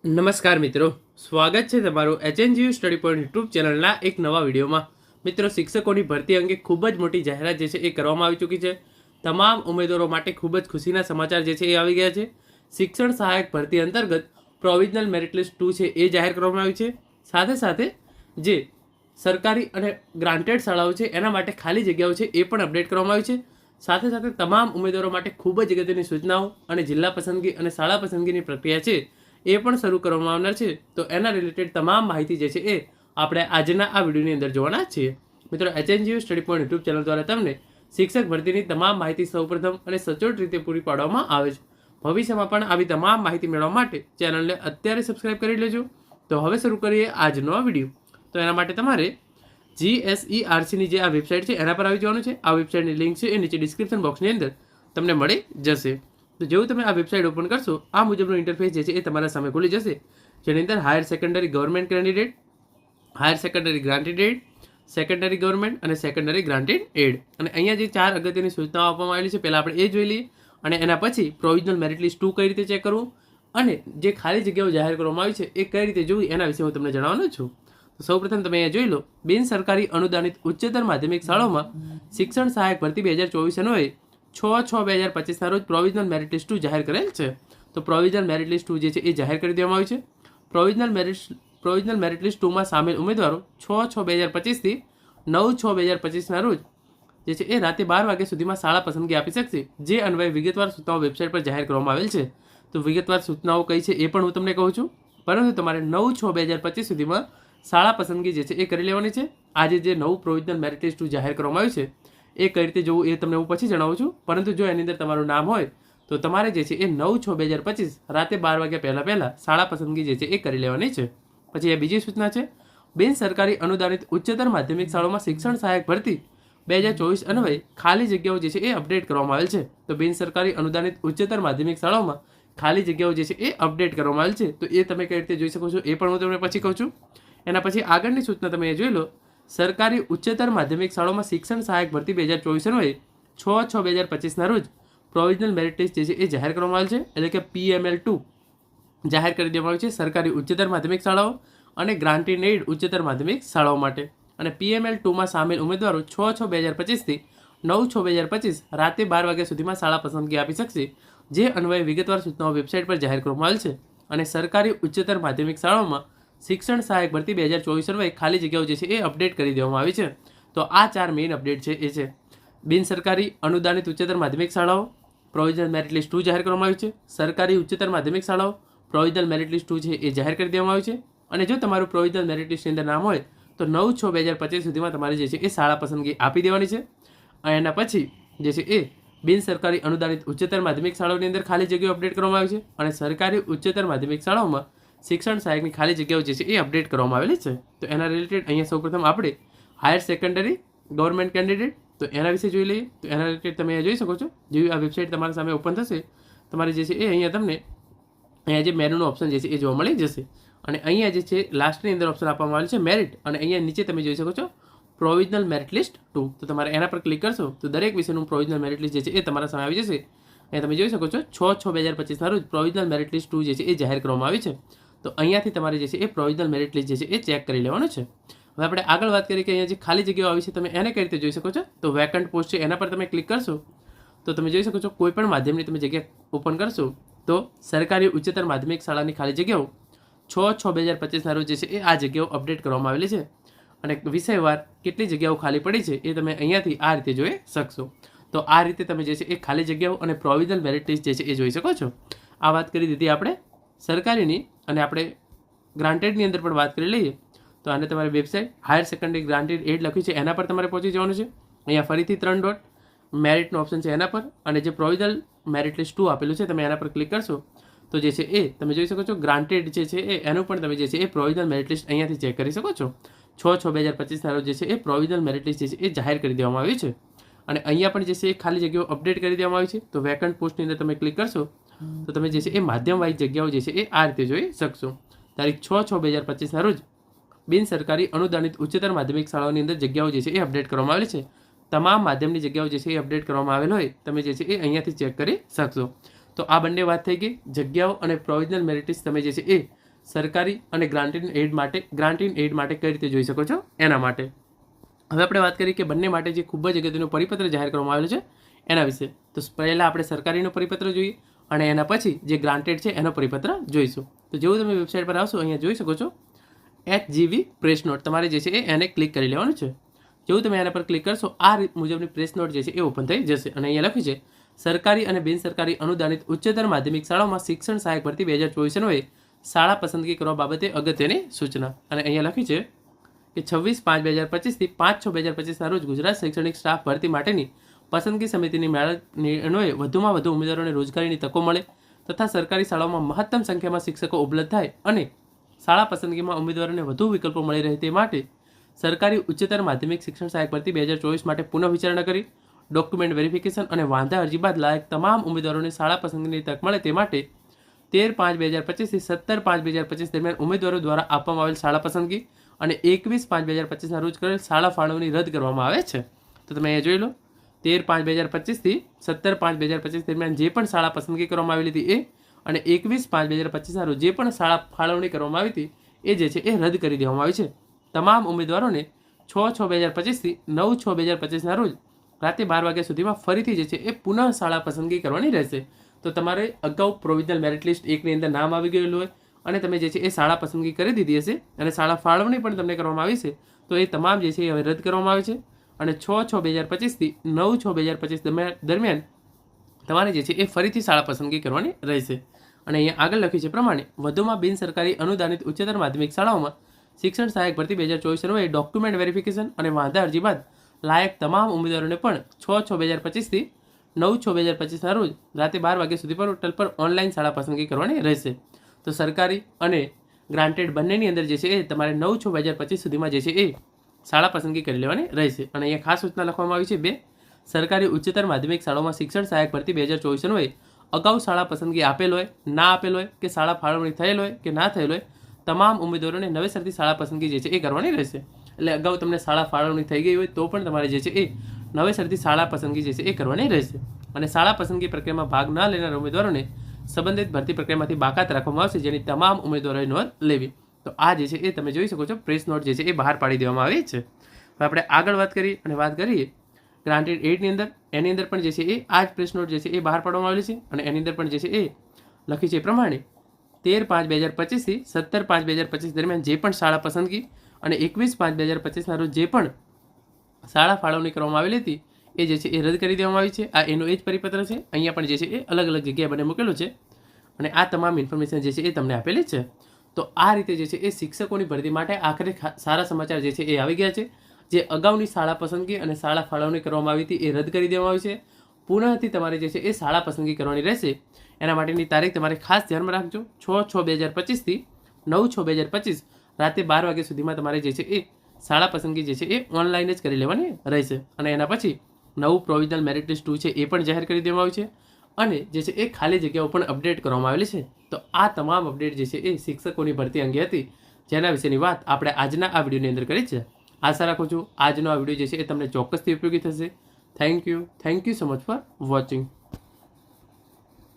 નમસ્કાર મિત્રો, સ્વાગત છે તમારું એચએનજીયુ સ્ટડી પોઈન્ટ યુટ્યુબ ચેનલના એક નવા વિડીયોમાં. મિત્રો, શિક્ષકોની ભરતી અંગે ખૂબ જ મોટી જાહેરાત જે છે એ કરવામાં આવી ચૂકી છે. તમામ ઉમેદવારો માટે ખૂબ જ ખુશીના સમાચાર જે છે એ આવી ગયા છે. શિક્ષણ સહાયક ભરતી અંતર્ગત પ્રોવિઝનલ મેરિટ લિસ્ટ 2 છે એ જાહેર કરવામાં આવી છે. સાથે સાથે જે સરકારી અને ગ્રાન્ટેડ શાળાઓ છે એના માટે ખાલી જગ્યાઓ છે એ પણ અપડેટ કરવામાં આવી છે. સાથે સાથે તમામ ઉમેદવારો માટે ખૂબ જ અગત્યની સૂચનાઓ અને જિલ્લા પસંદગી અને શાળા પસંદગીની પ્રક્રિયા છે એ પણ શરૂ કરવામાં આવનાર છે. તો એના રિલેટેડ તમામ માહિતી જે છે એ આપણે આજના આ વિડીયોની અંદર જોવાના છીએ. મિત્રો, HNGU study point YouTube channel દ્વારા તમને શિક્ષક ભરતીની તમામ માહિતી સૌપ્રથમ અને સચોટ રીતે પૂરી પાડવામાં આવે છે. ભવિષ્યમાં પણ આવી તમામ માહિતી મેળવવા માટે ચેનલને અત્યારે સબસ્ક્રાઇબ કરી લેજો. તો હવે શરૂ કરીએ આજનો આ વિડીયો. તો એના માટે તમારે GSERCની જે આ વેબસાઇટ છે એના પર આવી જવાનું છે. આ વેબસાઇટની લિંક છે એ નીચે ડિસ્ક્રિપ્શન બોક્સની અંદર તમને મળી જશે. તો જેવું તમે આ વેબસાઇટ ઓપન કરશો, આ મુજબનો ઇન્ટરફેસ જે છે એ તમારા સામે ખુલી જશે, જેની અંદર higher secondary government candidate, higher secondary granted aid, secondary government અને સેકન્ડરી ગ્રાન્ટેડ એડ, અને અહીંયા જે 4 અગત્યની સૂચનાઓ આપવામાં આવેલી છે પહેલાં આપણે એ જોઈ લઈએ, અને એના પછી પ્રોવિઝનલ મેરિટ લિસ્ટ 2 કઈ રીતે ચેક કરવું અને જે ખાલી જગ્યાઓ જાહેર કરવામાં આવી છે એ કઈ રીતે જોવી એના વિશે હું તમને જણાવવાનો છું. તો સૌપ્રથમ તમે અહીંયા જોઈ લો, બિન સરકારી અનુદાનિત ઉચ્ચતર માધ્યમિક શાળાઓમાં શિક્ષણ સહાયક ભરતી 2024 અન્વયે 6/6/2025 રોજ પ્રોવિઝનલ મેરિટ લિસ્ટ 2 જાહેર કરેલ છે. તો પ્રોવિઝનલ મેરિટ લિસ્ટ 2 જે છે એ જાહેર કરી દેવામાં આવી છે. પ્રોવિઝનલ મેરિટ લિસ્ટ 2માં સામેલ ઉમેદવારો 6/6/2025 થી 9/6/2025 રોજ જે છે એ રાતે 12 વાગ્યા સુધીમાં શાળા પસંદગી આપી શકશે, જે અન્વયે વિગતવાર સૂચનાઓ વેબસાઇટ પર જાહેર કરવામાં આવેલ છે. તો વિગતવાર સૂચનાઓ કઈ છે એ પણ હું તમને કહું છું, પરંતુ તમારે 9/6/2025 સુધીમાં શાળા પસંદગી જે છે એ કરી લેવાની છે. આજે જે નવું પ્રોવિઝનલ મેરિટ લિસ્ટ 2 જાહેર કરવામાં આવ્યું છે એ કઈ રીતે જોવું એ તમને હું પછી જણાવું છું. પરંતુ જો એની અંદર તમારું નામ હોય તો તમારે જે છે એ 9/6/2025 રાતે 12 વાગ્યા પહેલાં શાળા પસંદગી જે છે એ કરી લેવાની છે. પછી એ બીજી સૂચના છે, બિન સરકારી અનુદાનિત ઉચ્ચતર માધ્યમિક શાળાઓમાં શિક્ષણ સહાયક ભરતી 2024 અન્વયે ખાલી જગ્યાઓ જે છે એ અપડેટ કરવામાં આવેલ છે. તો બિન સરકારી અનુદાનિત ઉચ્ચતર માધ્યમિક શાળાઓમાં ખાલી જગ્યાઓ જે છે એ અપડેટ કરવામાં આવેલ છે. તો એ તમે કઈ રીતે જોઈ શકો છો એ પણ હું તમને પછી કહું છું. એના પછી આગળની સૂચના તમે જોઈ લો, સરકારી ઉચ્ચતર માધ્યમિક શાળાઓમાં શિક્ષણ સહાયક ભરતી 2024 અન્વયે 6/6/2025 રોજ પ્રોવિઝનલ મેરિટ લિસ્ટ જે છે એ જાહેર કરવામાં આવેલ છે, એટલે કે PML2 જાહેર કરી દેવામાં આવ્યું છે સરકારી ઉચ્ચતર માધ્યમિક શાળાઓ અને ગ્રાન્ટેડ એડ ઉચ્ચતર માધ્યમિક શાળાઓ માટે. અને PML2માં સામેલ ઉમેદવારો 6/6/2025 થી 9/6/2025 રાતે 12 વાગ્યા સુધીમાં શાળા પસંદગી આપી શકશે, જે અન્વયે વિગતવાર સૂચનાઓ વેબસાઇટ પર જાહેર કરવામાં આવેલ છે. અને સરકારી ઉચ્ચતર માધ્યમિક શાળાઓમાં શિક્ષણ સહાયક ભરતી 2024 અન્વયે ખાલી જગ્યાઓ જે છે એ અપડેટ કરી દેવામાં આવી છે. તો આ 4 મેઇન અપડેટ છે એ છે બિન સરકારી અનુદાનિત ઉચ્ચતર માધ્યમિક શાળાઓ પ્રોવિઝનલ મેરિટ લિસ્ટ 2 જાહેર કરવામાં આવી છે, સરકારી ઉચ્ચતર માધ્યમિક શાળાઓ પ્રોવિઝનલ મેરિટ લિસ્ટ 2 છે એ જાહેર કરી દેવામાં આવી છે. અને જો તમારું પ્રોવિઝનલ મેરિટ લિસ્ટની અંદર નામ હોય તો 9/6/2025 સુધીમાં તમારે જે છે એ શાળા પસંદગી આપી દેવાની છે. અને એના પછી જે છે એ બિન સરકારી અનુદાનિત ઉચ્ચતર માધ્યમિક શાળાઓની અંદર ખાલી જગ્યાઓ અપડેટ કરવામાં આવી છે, અને સરકારી ઉચ્ચતર માધ્યમિક શાળાઓમાં શિક્ષણ સહાયકની ખાલી જગ્યાઓ જે છે એ અપડેટ કરવામાં આવેલી છે. તો એના રિલેટેડ અહીંયા સૌપ્રથમ આપણે હાયર સેકન્ડરી ગવર્મેન્ટ કેન્ડિડેટ તો એના વિશે જોઈ લઈએ. તો એના રિલેટેડ તમે અહીંયા જોઈ શકો છો, જેવી આ વેબસાઇટ તમારા સામે ઓપન થશે, તમારે જે છે એ અહીંયા તમને અહીંયા જે મેનુનો ઓપ્શન જે છે એ જોવા મળી જશે. અને અહીંયા જે છે લાસ્ટની અંદર ઓપ્શન આપવામાં આવેલ છે મેરિટ, અને અહીંયા નીચે તમે જોઈ શકો છો પ્રોવિઝનલ મેરિટ લિસ્ટ 2. તો તમારે એના પર ક્લિક કરશો તો દરેક વિષયનું પ્રોવિઝનલ મેરિટ લિસ્ટ જે છે એ તમારા સામે આવી જશે. અહીંયા તમે જોઈ શકો છો 6/6/2025 રોજ પ્રોવિઝનલ મેરિટ લિસ્ટ 2 જે છે એ જાહેર કરવામાં આવી છે. તો અહીંયાથી તમારે જે છે એ પ્રોવિઝનલ મેરિટ લિસ્ટ જે છે એ ચેક કરી લેવાનું છે. હવે આપણે આગળ વાત કરીએ કે અહીંયા જે ખાલી જગ્યાઓ આવી છે તમે એને કઈ રીતે જોઈ શકો છો. તો વેકન્ટ પોસ્ટ છે એના પર તમે ક્લિક કરશો તો તમે જોઈ શકો છો કોઈ પણ માધ્યમની તમે જગ્યા ઓપન કરશો તો સરકારી ઉચ્ચતર માધ્યમિક શાળાની ખાલી જગ્યાઓ 6/6/2025 રોજ જે છે એ આ જગ્યાઓ અપડેટ કરવામાં આવેલી છે. અને વિષયવાર કેટલી જગ્યાઓ ખાલી પડી છે એ તમે અહીંયાથી આ રીતે જોઈ શકશો. તો આ રીતે તમે જે છે એ ખાલી જગ્યાઓ અને પ્રોવિઝનલ મેરિટ લિસ્ટ જે છે એ જોઈ શકો છો. આ વાત કરી દીધી આપણે સરકારીની, અને આપણે ગ્રાન્ટેડની અંદર પણ વાત કરી લઈએ. તો આને તમારી website higher secondary granted aid લખ્યું છે એના પર તમારે પહોંચી જવાનું છે. અહીંયા ફરીથી 3 ડોટ મેરિટનો ઓપ્શન છે એના પર, અને જે પ્રોવિઝનલ મેરિટ લિસ્ટ 2 આપેલું છે તમે એના પર ક્લિક કરશો તો જે છે એ તમે જોઈ શકો છો ગ્રાન્ટેડ જે છે એનું પણ તમે જે છે એ પ્રોવિઝનલ મેરિટ લિસ્ટ અહીંયાથી ચેક કરી શકો છો. 6/6/2025 રોજ જે છે એ પ્રોવિઝનલ મેરિટ લિસ્ટ જે છે એ જાહેર કરી દેવામાં આવી છે. અને અહીંયા પણ જે છે એ ખાલી જગ્યાઓ અપડેટ કરી દેવામાં આવી છે. તો વેકન્ટ પોસ્ટની અંદર તમે ક્લિક કરશો તો તમે જે છે એ માધ્યમ વાઇઝ જગ્યાઓ જે છે એ આ રીતે જોઈ શકશો. તારીખ 6/6/2025 રોજ બિન સરકારી અનુદાનિત ઉચ્ચતર માધ્યમિક શાળાઓની અંદર જગ્યાઓ જે છે એ અપડેટ કરવામાં આવેલી છે. તમામ માધ્યમની જગ્યાઓ જે છે એ અપડેટ કરવામાં આવેલ હોય તમે જે છે એ અહીંયાથી ચેક કરી શકશો. તો આ બંને વાત થઈ ગઈ જગ્યાઓ અને પ્રોવિઝનલ મેરિટ લિસ્ટ તમે જે છે એ સરકારી અને ગ્રાન્ટ ઇન એડ માટે કઈ રીતે જોઈ શકો છો એના માટે. હવે આપણે વાત કરીએ કે બંને માટે જે ખૂબ જ અગત્યનું પરિપત્ર જાહેર કરવામાં આવેલું છે એના વિશે. તો પહેલાં આપણે સરકારીનો પરિપત્ર જોઈએ અને એના પછી જે ગ્રાન્ટેડ છે એનો પરિપત્ર જોઈશું. તો જેવું તમે વેબસાઇટ પર આવશો અહીંયા જોઈ શકો છો HGV પ્રેસ નોટ, તમારે જે છે એને ક્લિક કરી લેવાનું છે. જેવું તમે એના પર ક્લિક કરશો આ મુજબની પ્રેસ નોટ જે છે એ ઓપન થઈ જશે અને અહીંયા લખ્યું છે સરકારી અને બિનસરકારી અનુદાનિત ઉચ્ચતર માધ્યમિક શાળાઓમાં શિક્ષણ સહાયક ભરતી 2024 શાળા પસંદગી કરવા બાબતે અગત્યની સૂચના. અને અહીંયા લખ્યું છે કે 26/5/2025 થી 5/6/2025 રોજ ગુજરાત શૈક્ષણિક સ્ટાફ ભરતી માટેની પસંદગી સમિતિની મેળવણીઓએ વધુમાં વધુ ઉમેદવારોને રોજગારીની તકો મળે તથા સરકારી શાળાઓમાં મહત્તમ સંખ્યામાં શિક્ષકો ઉપલબ્ધ થાય અને શાળા પસંદગીમાં ઉમેદવારોને વધુ વિકલ્પો મળી રહે તે માટે સરકારી ઉચ્ચતર માધ્યમિક શિક્ષણ સહાયક ભરતી 2024 માટે પુનઃ વિચારણા કરી ડોક્યુમેન્ટ વેરિફિકેશન અને વાંધા અરજી બાદ લાયક તમામ ઉમેદવારોને શાળા પસંદગીની તક મળે તે માટે 13/5/2025 થી 17/5/2025 દરમિયાન ઉમેદવારો દ્વારા આપવામાં આવેલ શાળા પસંદગી અને 21/5/2025 રોજ કરેલ શાળા ફાળવણી રદ કરવામાં આવે છે. તો તમે અહીંયા જોઈ લો 13/5/2025 થી 17/5/2025 દરમિયાન જે પણ શાળા પસંદગી કરવામાં આવેલી હતી એ અને 21/5/2025 રોજ જે પણ શાળા ફાળવણી કરવામાં આવી હતી એ જે છે એ રદ કરી દેવામાં આવી છે. તમામ ઉમેદવારોને 6/6/2025 થી 9/6/2025 રોજ રાતે 12 વાગ્યા સુધીમાં ફરીથી જે છે એ પુનઃ શાળા પસંદગી કરવાની રહેશે. તો તમારે અગાઉ પ્રોવિઝનલ મેરિટ લિસ્ટ 1ની અંદર નામ આવી ગયેલું હોય અને તમે જે છે એ શાળા પસંદગી કરી દીધી હશે અને શાળા ફાળવણી પણ તમને કરવામાં આવી છે તો એ તમામ જે છે એ હવે રદ કરવામાં આવે છે અને 6/6/2025 થી 9/6/2025 દરમિયાન તમારે જે છે એ ફરીથી શાળા પસંદગી કરવાની રહેશે. અને અહીંયા આગળ લખ્યું છે પ્રમાણે વધુમાં બિનસરકારી અનુદાનિત ઉચ્ચતર માધ્યમિક શાળાઓમાં શિક્ષણ સહાયક ભરતી 2024 ડોક્યુમેન્ટ વેરિફિકેશન અને વાંધા અરજી બાદ લાયક તમામ ઉમેદવારોને પણ 6/6/2025 થી 9/6/2025 રોજ રાતે 12 વાગ્યા સુધી પોર્ટલ પર ઓનલાઈન શાળા પસંદગી કરવાની રહેશે. તો સરકારી અને ગ્રાન્ટેડ બંનેની અંદર જે છે એ તમારે 9/6/2025 સુધીમાં જે છે એ શાળા પસંદગી કરી લેવાની રહેશે. અને અહીંયા ખાસ સૂચના લખવામાં આવી છે 2 સરકારી ઉચ્ચતર માધ્યમિક શાળાઓમાં શિક્ષણ સહાયક ભરતી 2024 અગાઉ શાળા પસંદગી આપેલ હોય ના આપેલ હોય કે શાળા ફાળવણી થયેલ હોય કે ના થયેલ હોય તમામ ઉમેદવારોને નવેસરથી શાળા પસંદગી જે છે એ કરવાની રહેશે. એટલે અગાઉ તમને શાળા ફાળવણી થઈ ગઈ હોય તો પણ તમારે જે છે એ નવેસરથી શાળા પસંદગી જે છે એ કરવાની રહેશે. અને શાળા પસંદગી પ્રક્રિયામાં ભાગ ન લેનાર ઉમેદવારોને સંબંધિત ભરતી પ્રક્રિયામાંથી બાકાત રાખવામાં આવશે જેની તમામ ઉમેદવારોએ નોંધ લેવી. તો આ જે છે એ તમે જોઈ શકો છો પ્રેસ નોટ જે છે એ બહાર પાડી દેવામાં આવી છે. હવે આપણે આગળ વાત કરીએ ગ્રાન્ટેડ એડની અંદર એની અંદર પણ જે છે એ આ જ પ્રેસ નોટ જે છે એ બહાર પાડવામાં આવેલી છે અને એની અંદર પણ જે છે એ લખી છે એ પ્રમાણે 13/5/2025 થી 17/5/2025 દરમિયાન જે પણ શાળા પસંદગી અને 21/5/2025 રોજ જે પણ શાળા ફાળવણી કરવામાં આવેલી હતી એ જે છે એ રદ કરી દેવામાં આવી છે. આ એનો એ જ પરિપત્ર છે. અહીંયા પણ જે છે એ અલગ અલગ જગ્યાએ બને મૂકેલું છે અને આ તમામ ઇન્ફોર્મેશન જે છે એ તમને આપેલી છે. તો આ રીતે જે છે એ શિક્ષકોની ભરતી માટે આખરે સારા સમાચાર જે છે એ આવી ગયા છે. જે અગાઉની શાળા પસંદગી અને શાળા ફાળવણી કરવામાં આવી હતી એ રદ કરી દેવામાં આવી છે. પુનઃથી તમારે જે છે એ શાળા પસંદગી કરવાની રહેશે. એના માટેની તારીખ તમારે ખાસ ધ્યાનમાં રાખજો 6/6/2025 થી 9/6/2025 રાતે 12 વાગ્યા સુધીમાં તમારે જે છે એ શાળા પસંદગી જે છે એ ઓનલાઈન જ કરી લેવાની રહેશે. અને એના પછી નવું પ્રોવિઝનલ મેરિટ લિસ્ટ 2 છે એ પણ જાહેર કરી દેવામાં આવ્યું છે અને જે છે એ ખાલી જગ્યાઓ પણ અપડેટ કરવામાં આવેલી છે. તો આ તમામ અપડેટ જે છે એ શિક્ષકોની ભરતી અંગે હતી જેના વિશેની વાત આપણે આજના આ વિડીયોની અંદર કરી છે. આશા રાખું છું આજનો આ વિડીયો જે છે એ તમને ચોક્કસથી ઉપયોગી થશે. Thank you so much for watching.